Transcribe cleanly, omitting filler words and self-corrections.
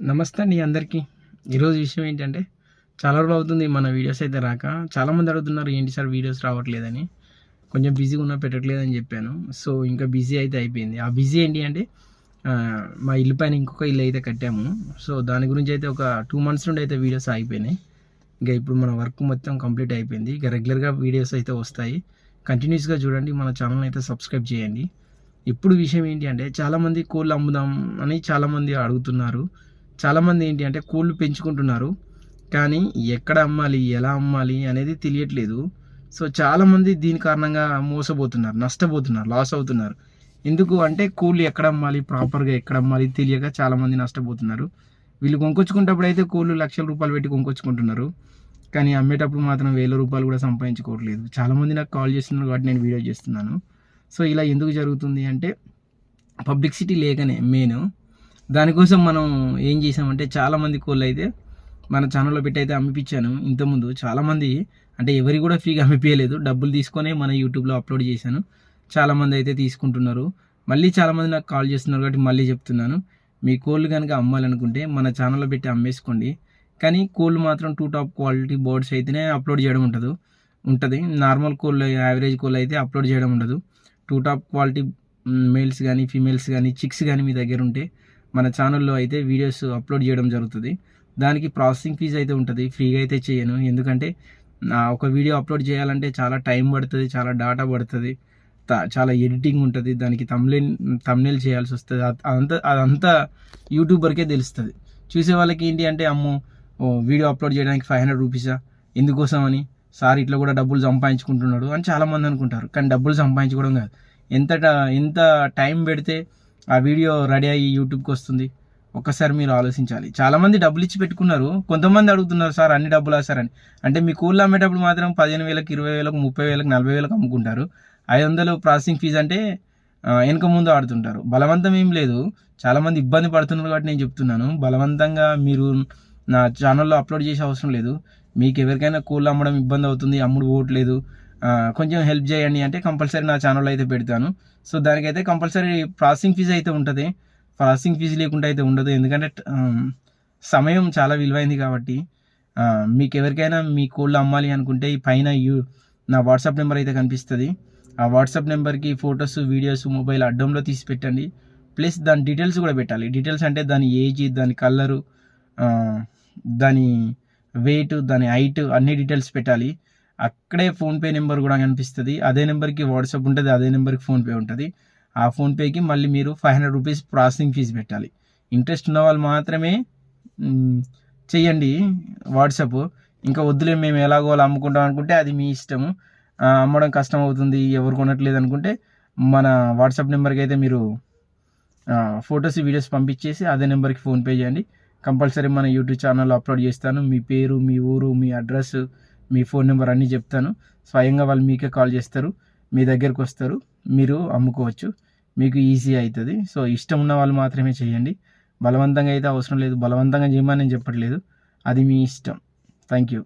నమస్తే అండి అందరికీ. ఈరోజు విషయం ఏంటంటే, చాలా రోజులు అవుతుంది మన వీడియోస్ అయితే రాక. చాలామంది అడుగుతున్నారు ఏంటి సార్ వీడియోస్ రావట్లేదని. కొంచెం బిజీగా ఉన్నా పెట్టట్లేదని చెప్పాను. సో, ఇంకా బిజీ అయితే అయిపోయింది. ఆ బిజీ ఏంటి అంటే మా ఇల్లు పైన ఇంకొక ఇల్లు అయితే కట్టాము. సో, దాని గురించి అయితే ఒక 2 మంత్స్ నుండి అయితే వీడియోస్ ఆగిపోయినాయి. ఇంకా ఇప్పుడు మన వర్క్ మొత్తం కంప్లీట్ అయిపోయింది. ఇక రెగ్యులర్గా వీడియోస్ అయితే వస్తాయి. కంటిన్యూస్గా చూడండి, మన ఛానల్ అయితే సబ్స్క్రైబ్ చేయండి. ఇప్పుడు విషయం ఏంటి అంటే, చాలామంది కోళ్ళు అమ్ముదాం అని చాలామంది అడుగుతున్నారు. చాలామంది ఏంటి అంటే కోళ్ళు పెంచుకుంటున్నారు, కానీ ఎక్కడ అమ్మాలి, ఎలా అమ్మాలి అనేది తెలియట్లేదు. సో, చాలామంది దీని కారణంగా మోసపోతున్నారు, నష్టపోతున్నారు, లాస్ అవుతున్నారు. ఎందుకు అంటే కోళ్ళు ఎక్కడ అమ్మాలి, ప్రాపర్గా ఎక్కడ అమ్మాలి తెలియక చాలామంది నష్టపోతున్నారు. వీళ్ళు కొనుక్కొచ్చుకునేటప్పుడు అయితే కోళ్ళు లక్షల రూపాయలు పెట్టి కొనుక్కొచ్చుకుంటున్నారు, కానీ అమ్మేటప్పుడు మాత్రం ₹1000 కూడా సంపాదించుకోవట్లేదు. చాలామంది నాకు కాల్ చేస్తున్నారు కాబట్టి నేను వీడియో చేస్తున్నాను. సో, ఇలా ఎందుకు జరుగుతుంది అంటే పబ్లిసిటీ లేకనే మెయిన్. దానికోసం మనం ఏం చేసామంటే చాలామంది కోళ్ళు అయితే మన ఛానల్లో పెట్టి అయితే అమ్మిపించాను. ఇంతకుముందు చాలామంది అంటే ఎవరి కూడా ఫ్రీగా అమ్మిపించలేదు, డబ్బులు తీసుకొని మన యూట్యూబ్లో అప్లోడ్ చేశాను. చాలామంది అయితే తీసుకుంటున్నారు. మళ్ళీ చాలామంది నాకు కాల్ చేస్తున్నారు కాబట్టి మళ్ళీ చెప్తున్నాను, మీ కోళ్ళు కనుక అమ్మాలనుకుంటే మన ఛానల్లో పెట్టి అమ్మేసుకోండి. కానీ కోళ్ళు మాత్రం టాప్ క్వాలిటీ బర్డ్స్ అయితేనే అప్లోడ్ చేయడం ఉంటుంది. నార్మల్ కోళ్ళు, యావరేజ్ కోళ్ళు అయితే అప్లోడ్ చేయడం ఉండదు. టాప్ క్వాలిటీ మేల్స్ కానీ ఫీమేల్స్ కానీ చిక్స్ కానీ మీ దగ్గర ఉంటే మన ఛానల్లో అయితే వీడియోస్ అప్లోడ్ చేయడం జరుగుతుంది. దానికి ప్రాసెసింగ్ ఫీజు అయితే ఉంటుంది, ఫ్రీగా అయితే చేయను. ఎందుకంటే ఒక వీడియో అప్లోడ్ చేయాలంటే చాలా టైం పడుతుంది, చాలా డాటా పడుతుంది, చాలా ఎడిటింగ్ ఉంటుంది, దానికి తమ్నెయిల్ చేయాల్సి వస్తుంది. అదంతా యూట్యూబర్కే తెలుస్తుంది. చూసే వాళ్ళకి ఏంటి అంటే అమ్మో వీడియో అప్లోడ్ చేయడానికి ₹500 ఎందుకోసం అని, సార్ ఇట్లా కూడా డబ్బులు సంపాదించుకుంటున్నాడు అని చాలామంది అనుకుంటారు. కానీ డబ్బులు సంపాదించుకోవడం కాదు, ఎంత టైం పెడితే ఆ వీడియో రెడీ అయ్యి యూట్యూబ్కి వస్తుంది ఒక్కసారి మీరు ఆలోచించాలి. చాలామంది డబ్బులు ఇచ్చి పెట్టుకున్నారు. కొంతమంది అడుగుతున్నారు సార్ అన్ని డబ్బులా సార్ అని. అంటే మీ కోళ్ళు అమ్మేటప్పుడు మాత్రం 15,000, 20,000, 30,000, 40,000 అమ్ముకుంటారు. 500 ప్రాసెసింగ్ ఫీజు అంటే వెనక ముందు ఆడుతుంటారు. బలవంతం ఏం లేదు, చాలామంది ఇబ్బంది పడుతున్నారు కాబట్టి నేను చెప్తున్నాను. బలవంతంగా మీరు నా ఛానల్లో అప్లోడ్ చేసే అవసరం లేదు. మీకు ఎవరికైనా కోళ్ళు అమ్మడం ఇబ్బంది అవుతుంది, అమ్ముడు పోవట్లేదు, కొంచెం హెల్ప్ చేయండి అంటే కంపల్సరీ నా ఛానల్లో అయితే పెడతాను. సో, దానికైతే కంపల్సరీ ప్రాసెసింగ్ ఫీజు అయితే ఉంటుంది. ప్రాసెసింగ్ ఫీజు లేకుండా అయితే ఉండదు. ఎందుకంటే సమయం చాలా విలువైంది కాబట్టి. మీకు ఎవరికైనా మీ కోళ్ళు అమ్మాలి అనుకుంటే ఈ పైన నా వాట్సాప్ నెంబర్ అయితే కనిపిస్తుంది. ఆ వాట్సాప్ నెంబర్కి ఫొటోస్, వీడియోస్ మొబైల్ అడ్డంలో తీసి పెట్టండి. ప్లస్ దాని డీటెయిల్స్ కూడా పెట్టాలి. డీటెయిల్స్ అంటే దాని ఏజ్, దాని కలరు, దాని వెయిట్, దాని హైట్ అన్ని డీటెయిల్స్ పెట్టాలి. అక్కడే ఫోన్పే నెంబర్ కూడా కనిపిస్తుంది. అదే నెంబర్కి వాట్సాప్ ఉంటుంది, అదే నెంబర్కి ఫోన్పే ఉంటుంది. ఆ ఫోన్పేకి మళ్ళీ మీరు ₹500 ప్రాసెసింగ్ ఫీజు పెట్టాలి. ఇంట్రెస్ట్ ఉన్న వాళ్ళు మాత్రమే చెయ్యండి వాట్సాప్. ఇంకా వద్దులే మేము ఎలాగో అలా అమ్ముకుంటాం అనుకుంటే అది మీ ఇష్టము. అమ్మడం కష్టం అవుతుంది, ఎవరు కొనట్లేదు అనుకుంటే మన వాట్సాప్ నెంబర్కి అయితే మీరు ఫొటోస్, వీడియోస్ పంపించేసి అదే నెంబర్కి ఫోన్పే చేయండి. కంపల్సరీ మన యూట్యూబ్ ఛానల్లో అప్లోడ్ చేస్తాను. మీ పేరు, మీ ఊరు, మీ అడ్రస్, మీ ఫోన్ నెంబర్ అన్నీ చెప్తాను. స్వయంగా వాళ్ళు మీకే కాల్ చేస్తారు, మీ దగ్గరకు వస్తారు, మీరు అమ్ముకోవచ్చు. మీకు ఈజీ అవుతుంది. సో, ఇష్టం ఉన్న వాళ్ళు మాత్రమే చేయండి. బలవంతంగా అయితే అవసరం లేదు. బలవంతంగా చేయమని నేను చెప్పట్లేదు, అది మీ ఇష్టం. Thank you.